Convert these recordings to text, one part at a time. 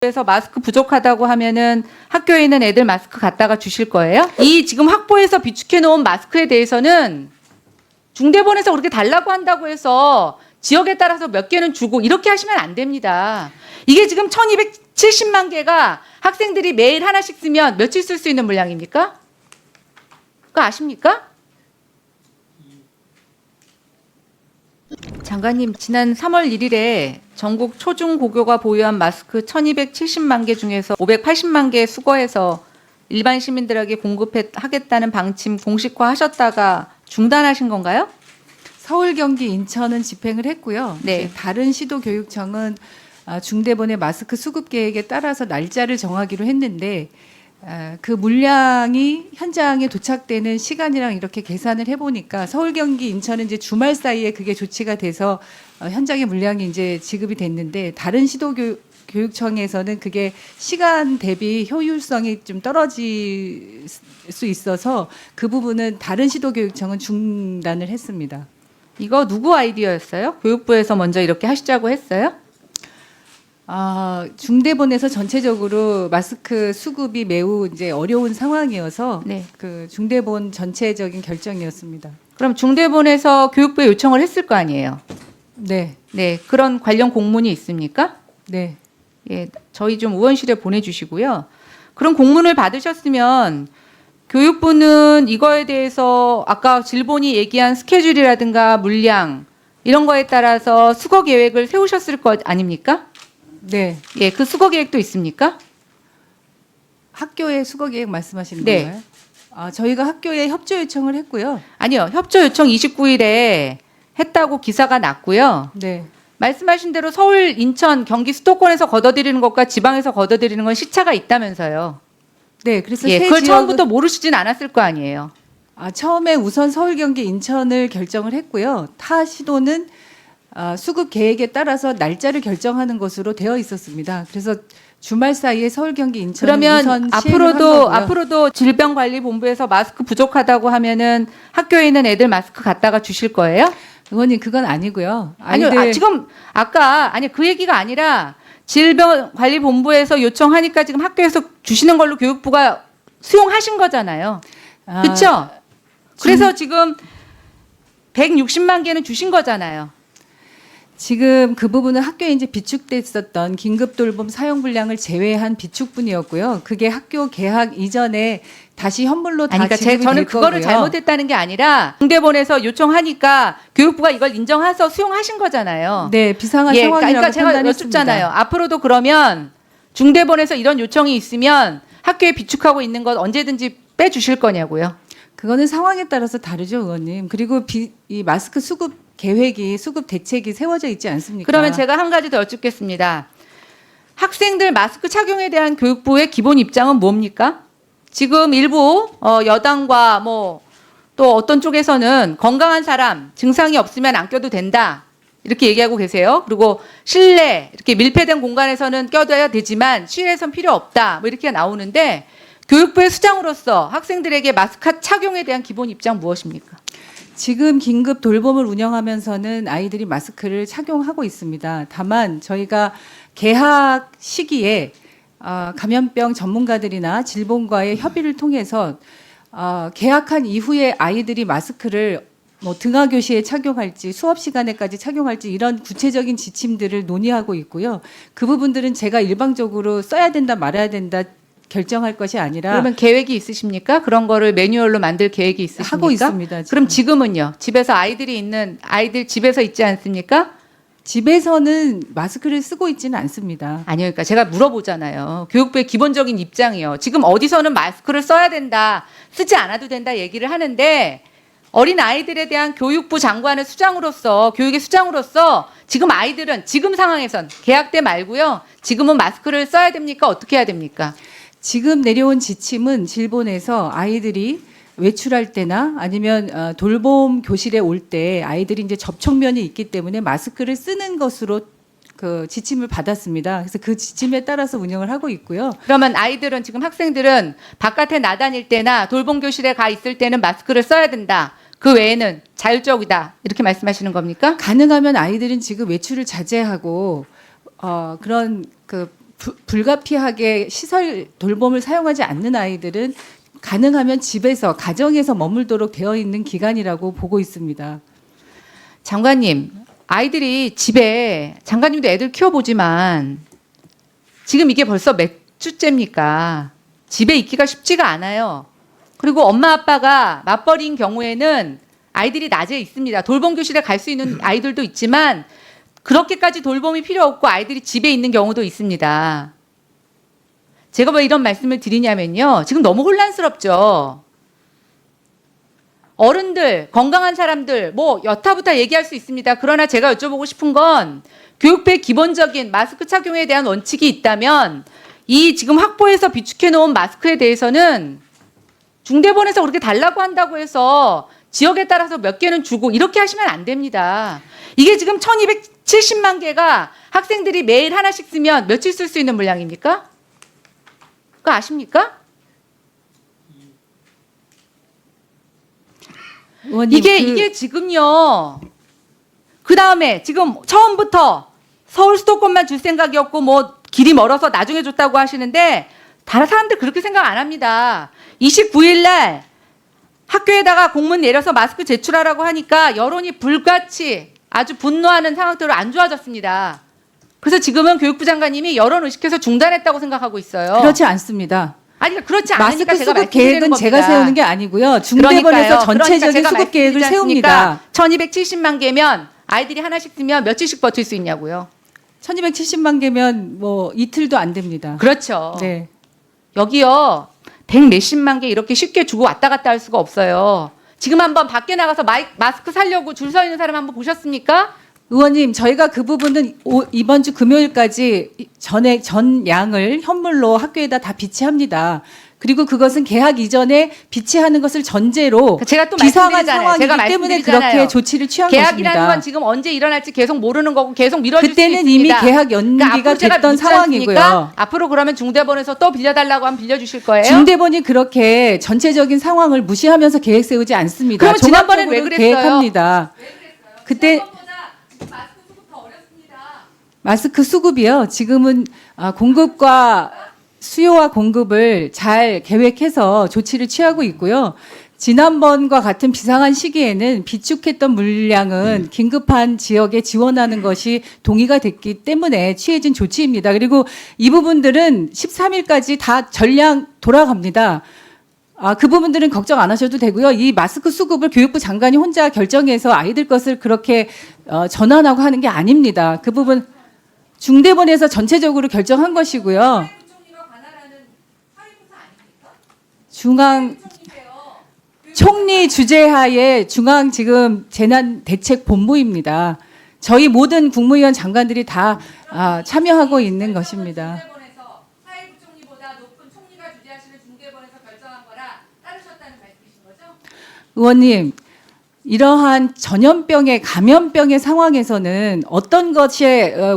그래서 마스크 부족하다고 하면은 학교에 있는 애들 마스크 갖다가 주실 거예요? 이 지금 학보에서 비축해 놓은 마스크에 대해서는 중대본에서 그렇게 달라고 한다고 해서 지역에 따라서 몇 개는 주고 이렇게 하시면 안 됩니다. 이게 지금 1270만 개가 학생들이 매일 하나씩 쓰면 며칠 쓸 수 있는 물량입니까? 그거 아십니까? 장관님, 지난 3월 1일에 전국 초중고교가 보유한 마스크 1270만 개 중에서 580만 개 수거해서 일반 시민들에게 공급하겠다는 방침 공식화하셨다가 중단하신 건가요? 서울, 경기, 인천은 집행을 했고요. 네. 이제 다른 시도교육청은 중대본의 마스크 수급 계획에 따라서 날짜를 정하기로 했는데 그 물량이 현장에 도착되는 시간이랑 이렇게 계산을 해보니까 서울, 경기, 인천은 이제 주말 사이에 그게 조치가 돼서 현장의 물량이 이제 지급이 됐는데 다른 시도교육청에서는 그게 시간 대비 효율성이 좀 떨어질 수 있어서 그 부분은 다른 시도교육청은 중단을 했습니다. 이거 누구 아이디어였어요? 교육부에서 먼저 이렇게 하시자고 했어요? 중대본에서 전체적으로 마스크 수급이 매우 이제 어려운 상황이어서 네. 그 중대본 전체적인 결정이었습니다. 그럼 중대본에서 교육부에 요청을 했을 거 아니에요? 네, 네. 그런 관련 공문이 있습니까? 네. 예, 저희 좀 의원실에 보내주시고요. 그런 공문을 받으셨으면 교육부는 이거에 대해서 아까 질본이 얘기한 스케줄이라든가 물량 이런 거에 따라서 수거 계획을 세우셨을 것 아닙니까? 네. 예, 그 수거 계획도 있습니까? 학교의 수거 계획 말씀하시는 네. 건가요? 저희가 학교에 협조 요청을 했고요. 아니요, 협조 요청 29일에 했다고 기사가 났고요. 네. 말씀하신 대로 서울, 인천, 경기 수도권에서 걷어들이는 것과 지방에서 걷어들이는 건 시차가 있다면서요. 네, 그래서 예, 새 그걸 지역은- 처음부터 모르시진 않았을 거 아니에요. 처음에 우선 서울, 경기, 인천을 결정을 했고요. 타 시도는 수급 계획에 따라서 날짜를 결정하는 것으로 되어 있었습니다. 그래서 주말 사이에 서울, 경기, 인천은 그러면 우선 시행을 한 거고요. 앞으로도 질병관리본부에서 마스크 부족하다고 하면은 학교에 있는 애들 마스크 갖다가 주실 거예요? 의원님 그건 아니고요. 아니요, 지금 아까 그 얘기가 아니라 질병관리본부에서 요청하니까 지금 학교에서 주시는 걸로 교육부가 수용하신 거잖아요. 그렇죠? 그래서 지금 160만 개는 주신 거잖아요. 지금 그 부분은 학교에 이제 비축됐었던 긴급 돌봄 사용 분량을 제외한 비축분이었고요. 그게 학교 개학 이전에 다시 현물로 다 그러니까 지급이 저는 될 그거를 거고요. 잘못했다는 게 아니라 중대본에서 요청하니까 교육부가 이걸 인정해서 수용하신 거잖아요. 네, 비상한 예, 상황이라고 그러니까 제가 판단했습니다. 여쭙잖아요. 앞으로도 그러면 중대본에서 이런 요청이 있으면 학교에 비축하고 있는 것 언제든지 빼주실 거냐고요. 그거는 상황에 따라서 다르죠, 의원님. 그리고 이 마스크 수급 계획이 수급 대책이 세워져 있지 않습니까? 그러면 제가 한 가지 더 여쭙겠습니다. 학생들 마스크 착용에 대한 교육부의 기본 입장은 뭡니까? 지금 일부 여당과 또 어떤 쪽에서는 건강한 사람 증상이 없으면 안 껴도 된다 이렇게 얘기하고 계세요. 그리고 실내 이렇게 밀폐된 공간에서는 껴둬야 되지만 실내에선 필요 없다 이렇게 나오는데 교육부의 수장으로서 학생들에게 마스크 착용에 대한 기본 입장 무엇입니까? 지금 긴급 돌봄을 운영하면서는 아이들이 마스크를 착용하고 있습니다. 다만 저희가 개학 시기에 감염병 전문가들이나 질본과의 협의를 통해서 개학한 이후에 아이들이 마스크를 등하교시에 착용할지 수업 시간에까지 착용할지 이런 구체적인 지침들을 논의하고 있고요. 그 부분들은 제가 일방적으로 써야 된다 말아야 된다 결정할 것이 아니라 그러면 계획이 있으십니까? 그런 거를 매뉴얼로 만들 계획이 있으십니까? 하고 있습니다. 그럼 지금은요? 집에서 아이들 집에서 있지 않습니까? 집에서는 마스크를 쓰고 있지는 않습니다. 아니요, 그러니까 제가 물어보잖아요. 교육부의 기본적인 입장이요. 지금 어디서는 마스크를 써야 된다, 쓰지 않아도 된다 얘기를 하는데 어린 아이들에 대한 교육부 장관의 수장으로서 교육의 수장으로서 지금 아이들은 지금 상황에선 개학 때 말고요. 지금은 마스크를 써야 됩니까? 어떻게 해야 됩니까? 지금 내려온 지침은 질본에서 아이들이 외출할 때나 아니면 돌봄 교실에 올 때 아이들이 이제 접촉면이 있기 때문에 마스크를 쓰는 것으로 그 지침을 받았습니다. 그래서 그 지침에 따라서 운영을 하고 있고요. 그러면 아이들은 지금 학생들은 바깥에 나다닐 때나 돌봄 교실에 가 있을 때는 마스크를 써야 된다. 그 외에는 자율적이다. 이렇게 말씀하시는 겁니까? 가능하면 아이들은 지금 외출을 자제하고 그런 그 불가피하게 시설 돌봄을 사용하지 않는 아이들은 가능하면 집에서 가정에서 머물도록 되어 있는 기간이라고 보고 있습니다. 장관님, 아이들이 집에 장관님도 애들 키워보지만 지금 이게 벌써 몇 주째입니까? 집에 있기가 쉽지가 않아요. 그리고 엄마 아빠가 맞벌이인 경우에는 아이들이 낮에 있습니다. 돌봄 교실에 갈 수 있는 아이들도 있지만 그렇게까지 돌봄이 필요 없고 아이들이 집에 있는 경우도 있습니다. 제가 왜 이런 말씀을 드리냐면요. 지금 너무 혼란스럽죠. 어른들, 건강한 사람들, 뭐 여타부타 얘기할 수 있습니다. 그러나 제가 여쭤보고 싶은 건 교육부의 기본적인 마스크 착용에 대한 원칙이 있다면 이 지금 확보해서 비축해 놓은 마스크에 대해서는 중대본에서 그렇게 달라고 한다고 해서 지역에 따라서 몇 개는 주고 이렇게 하시면 안 됩니다. 이게 지금 1270만 개가 학생들이 매일 하나씩 쓰면 며칠 쓸 수 있는 물량입니까? 그거 아십니까? 의원님, 이게 지금요. 그 다음에 지금 처음부터 서울 수도권만 줄 생각이었고 뭐 길이 멀어서 나중에 줬다고 하시는데 다른 사람들 그렇게 생각 안 합니다. 29일 날 학교에다가 공문 내려서 마스크 제출하라고 하니까 여론이 불같이 아주 분노하는 상황대로 안 좋아졌습니다. 그래서 지금은 교육부 장관님이 여론 의식해서 중단했다고 생각하고 있어요. 그렇지 않습니다. 아니 그렇지 않으니까 마스크 제가 수급 계획은 제가 세우는 게 아니고요. 중대본에서 그러니까요. 전체적인 제가 수급 계획을 말씀드리지 세웁니다. 1270만 개면 아이들이 하나씩 쓰면 며칠씩 버틸 수 있냐고요. 1270만 개면 뭐 이틀도 안 됩니다. 그렇죠. 네. 여기요. 100몇십만 개 이렇게 쉽게 주고 왔다 갔다 할 수가 없어요. 지금 한번 밖에 나가서 마스크 사려고 줄 서 있는 사람 한번 보셨습니까? 의원님, 저희가 그 부분은 이번 주 금요일까지 전 양을 현물로 학교에다 다 비치합니다. 그리고 그것은 개학 이전에 비치하는 것을 전제로 제가 또 비상한 말씀드리잖아요. 제가 상황이기 때문에 말씀드리잖아요. 그렇게 조치를 취한 계약이라는 것입니다. 건 지금 언제 일어날지 계속 모르는 거고 계속 미뤄질 수 그때는 있습니다. 이미 계약 연기가 앞으로 제가 됐던 묻지 않습니까? 상황이고요. 앞으로 그러면 중대본에서 또 빌려달라고 하면 빌려주실 거예요? 중대본이 그렇게 전체적인 상황을 무시하면서 계획 세우지 않습니다. 그럼 지난번엔 왜 종합적으로 그랬어요? 계획합니다. 그때 마스크 수급이요. 지금은 공급과 수요와 공급을 잘 계획해서 조치를 취하고 있고요. 지난번과 같은 비상한 시기에는 비축했던 물량은 긴급한 지역에 지원하는 것이 동의가 됐기 때문에 취해진 조치입니다. 그리고 이 부분들은 13일까지 다 전량 돌아갑니다. 그 부분들은 걱정 안 하셔도 되고요. 이 마스크 수급을 교육부 장관이 혼자 결정해서 아이들 것을 그렇게 전환하고 하는 게 아닙니다. 그 부분 중대본에서 전체적으로 결정한 것이고요. 중앙 총리 주재하에 중앙 지금 재난 대책 본부입니다. 저희 모든 국무위원 장관들이 다 참여하고 있는 것입니다. 중대본에서 사회부총리보다 높은 총리가 주재하시는 중대본에서 결정한 거라 따르셨다는 말씀이신 거죠? 의원님, 이러한 전염병의 감염병의 상황에서는 어떤 것이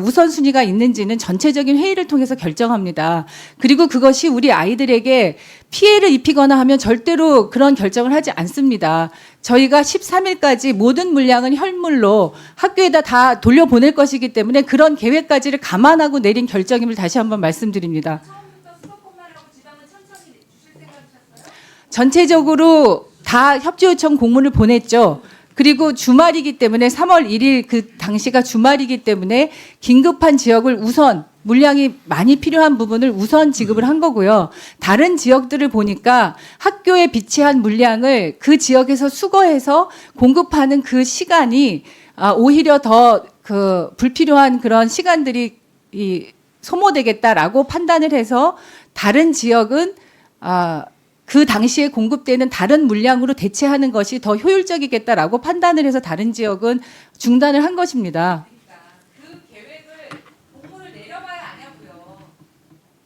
우선순위가 있는지는 전체적인 회의를 통해서 결정합니다. 그리고 그것이 우리 아이들에게 피해를 입히거나 하면 절대로 그런 결정을 하지 않습니다. 저희가 13일까지 모든 물량은 현물로 학교에다 다 돌려보낼 것이기 때문에 그런 계획까지를 감안하고 내린 결정임을 다시 한번 말씀드립니다. 처음부터 수도권만 하고 지방은 천천히 주실 생각이셨어요? 전체적으로 다 협조 요청 공문을 보냈죠. 그리고 주말이기 때문에 3월 1일 그 당시가 주말이기 때문에 긴급한 지역을 우선 물량이 많이 필요한 부분을 우선 지급을 한 거고요. 다른 지역들을 보니까 학교에 비치한 물량을 그 지역에서 수거해서 공급하는 그 시간이 오히려 더 그 불필요한 그런 시간들이 소모되겠다라고 판단을 해서 다른 지역은 그 당시에 공급되는 다른 물량으로 대체하는 것이 더 효율적이겠다라고 판단을 해서 다른 지역은 중단을 한 것입니다. 그 계획을 공문을 내려봐야 아냐고요.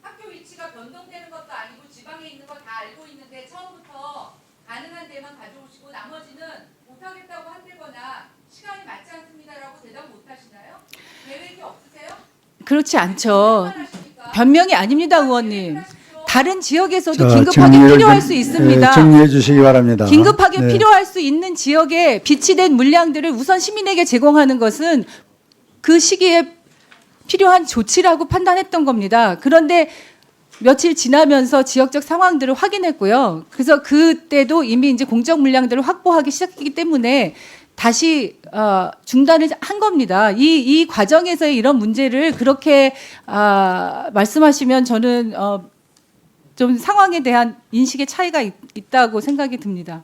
학교 위치가 변동되는 것도 아니고 지방에 있는 거 다 알고 있는데 처음부터 가능한 데만 가져오시고 나머지는 못하겠다고 한다거나 시간이 맞지 않습니다라고 대답 못하시나요? 계획이 없으세요? 그렇지 않죠. 변명이 아닙니다, 의원님. 다른 지역에서도 자, 긴급하게 정리를 필요할 좀, 수 있습니다. 정리해 주시기 바랍니다. 긴급하게 네. 필요할 수 있는 지역에 비치된 물량들을 우선 시민에게 제공하는 것은 그 시기에 필요한 조치라고 판단했던 겁니다. 그런데 며칠 지나면서 지역적 상황들을 확인했고요. 그래서 그때도 이미 이제 공적 물량들을 확보하기 시작했기 때문에 다시 중단을 한 겁니다. 이 과정에서의 이런 문제를 그렇게 말씀하시면 저는 좀 상황에 대한 인식의 차이가 있다고 생각이 듭니다.